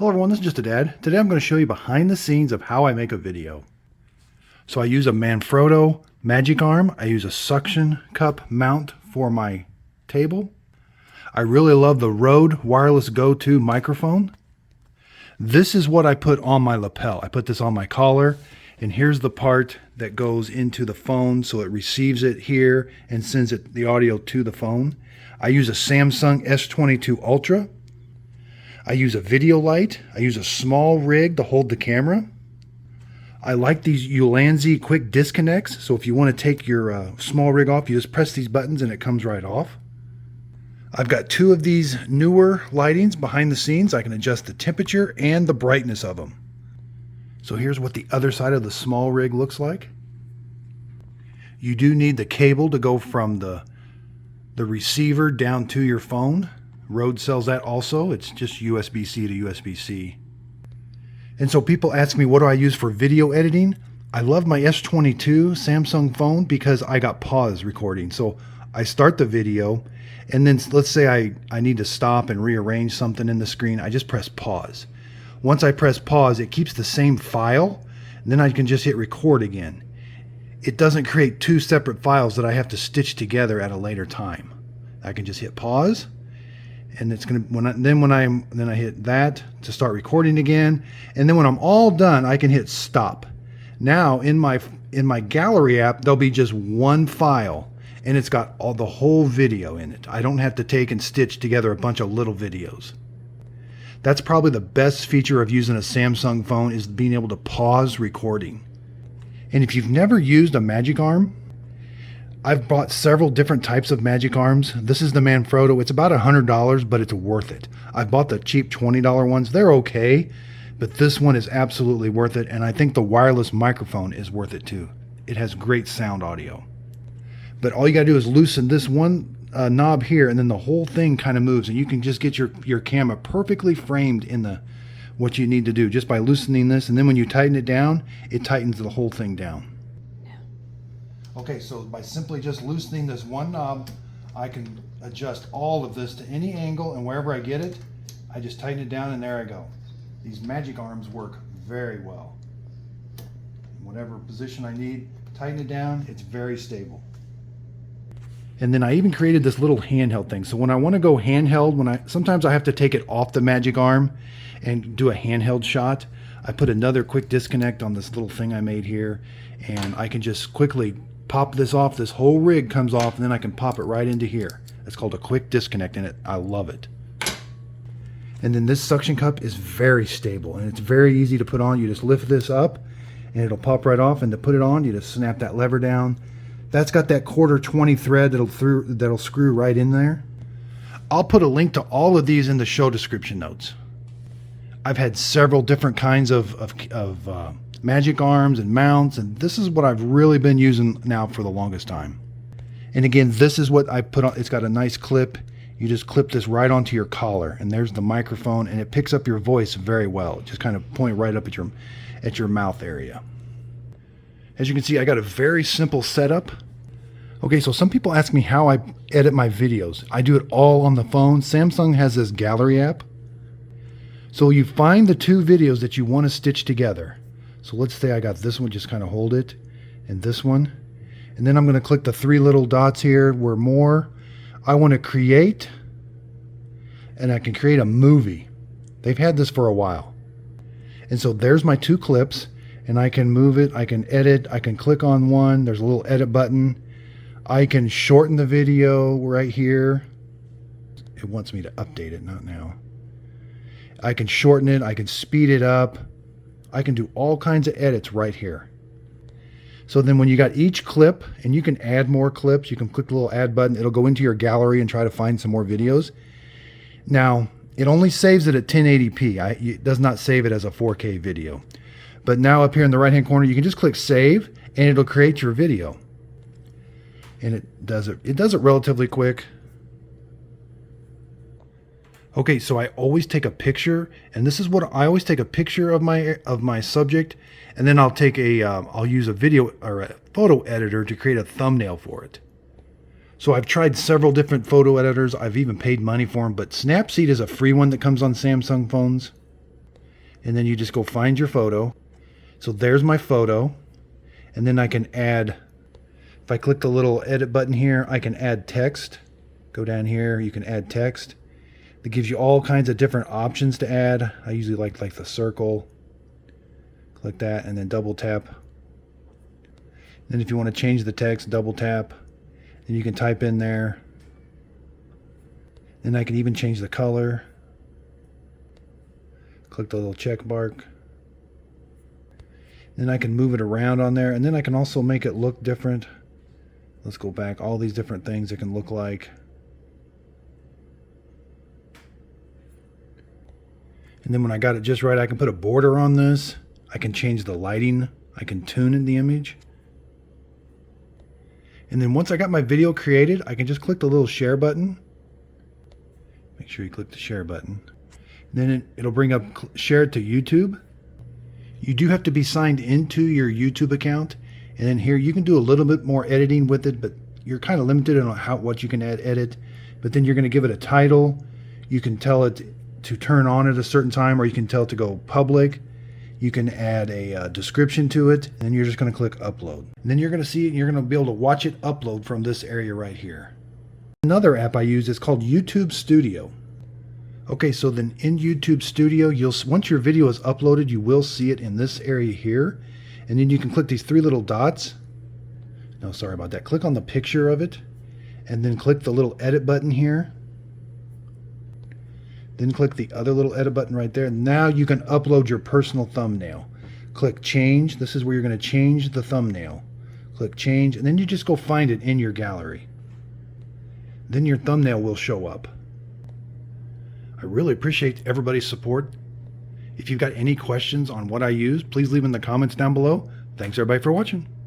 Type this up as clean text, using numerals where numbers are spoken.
Hello everyone, this is Just a Dad. Today I'm going to show you behind the scenes of how I make a video. So I use a Manfrotto Magic Arm. I use a suction cup mount for my table. I really love the Rode Wireless Go 2 microphone. This is what I put on my lapel. I put this on my collar, and here's the part that goes into the phone, so it receives it here and sends it the audio to the phone. I use a Samsung S22 Ultra. I use a video light. I use a small rig to hold the camera. I like these Ulanzi quick disconnects, so if you want to take your small rig off, you just press these buttons and it comes right off. I've got two of these newer lightings behind the scenes. I can adjust the temperature and the brightness of them. So here's what the other side of the small rig looks like. You do need the cable to go from the receiver down to your phone. Rode sells that also. It's just USB-C to USB-C. And so people ask me, what do I use for video editing? I love my S22 Samsung phone because I got pause recording. So I start the video, and then let's say I need to stop and rearrange something in the screen. I just press pause. Once I press pause, it keeps the same file, and then I can just hit record again. It doesn't create two separate files that I have to stitch together at a later time. I can just hit pause. And it's gonna then I hit that to start recording again, and then when I'm all done, I can hit stop. Now in my gallery app, there'll be just one file, and it's got the whole video in it. I don't have to take and stitch together a bunch of little videos. That's probably the best feature of using a Samsung phone, is being able to pause recording. And if you've never used a Magic Arm, I've bought several different types of Magic Arms. This is the Manfrotto. It's about $100, but it's worth it. I've bought the cheap $20 ones. They're okay, but this one is absolutely worth it, and I think the wireless microphone is worth it too. It has great sound audio. But all you gotta do is loosen this one knob here, and then the whole thing kind of moves, and you can just get your camera perfectly framed in what you need to do just by loosening this, and then when you tighten it down, it tightens the whole thing down. Okay, so by simply just loosening this one knob, I can adjust all of this to any angle, and wherever I get it, I just tighten it down, and there I go. These Magic Arms work very well. In whatever position I need, tighten it down, it's very stable. And then I even created this little handheld thing. So when I want to go handheld, sometimes I have to take it off the Magic Arm and do a handheld shot. I put another quick disconnect on this little thing I made here, and I can just quickly pop this off. This whole rig comes off, and then I can pop it right into here. It's called a quick disconnect, and I love it. And then this suction cup is very stable, and it's very easy to put on. You just lift this up, and it'll pop right off. And to put it on, you just snap that lever down. That's got that 1/4 thread that'll screw right in there. I'll put a link to all of these in the show description notes. I've had several different kinds of Magic Arms and mounts, and this is what I've really been using now for the longest time. And again, this is what I put on. It's got a nice clip. You just clip this right onto your collar, and there's the microphone, and it picks up your voice very well. Just kind of point right up at your mouth area. As you can see, I got a very simple setup. Okay, so some people ask me how I edit my videos. I do it all on the phone. Samsung has this gallery app. So you find the two videos that you want to stitch together. So let's say I got this one, just kind of hold it, and this one. And then I'm going to click the three little dots here where more. I want to create, and I can create a movie. They've had this for a while. And so there's my two clips, and I can move it, I can edit, I can click on one, there's a little edit button. I can shorten the video right here. It wants me to update it, not now. I can shorten it, I can speed it up. I can do all kinds of edits right here. So then when you got each clip, and you can add more clips, you can click the little add button, it'll go into your gallery and try to find some more videos. Now, it only saves it at 1080p. It does not save it as a 4K video. But now up here in the right hand corner, you can just click save, and it'll create your video. And it does it relatively quick. Okay, so I always take a picture, and this is what I always take: a picture of my subject, and then I'll use a video or a photo editor to create a thumbnail for it. So I've tried several different photo editors. I've even paid money for them, but Snapseed is a free one that comes on Samsung phones. and then you just go find your photo. So there's my photo, and then I can add, if I click the little edit button here, I can add text. Go down here, you can add text. It gives you all kinds of different options to add. I usually like the circle. Click that and then double tap. Then if you want to change the text, double tap. Then you can type in there. Then I can even change the color. Click the little check mark. Then I can move it around on there, and then I can also make it look different. Let's go back. All these different things it can look like. And then when I got it just right, I can put a border on this. I can change the lighting. I can tune in the image. And then once I got my video created, I can just click the little share button. Make sure you click the share button. Then it'll bring up share it to YouTube. You do have to be signed into your YouTube account. And then here you can do a little bit more editing with it, but you're kind of limited on what you can edit. But then you're going to give it a title. You can tell it to turn on at a certain time, or you can tell it to go public. You can add a description to it, and then you're just going to click upload. And then you're going to see it, and you're going to be able to watch it upload from this area right here. Another app I use is called YouTube Studio. Okay, so then in YouTube Studio, once your video is uploaded, you will see it in this area here. And then you can click these three little dots. No, sorry about that. Click on the picture of it, and then click the little edit button here. Then click the other little edit button right there. Now you can upload your personal thumbnail. Click change. This is where you're going to change the thumbnail. Click change, and then you just go find it in your gallery. Then your thumbnail will show up. I really appreciate everybody's support. If you've got any questions on what I use, please leave in the comments down below. Thanks everybody for watching.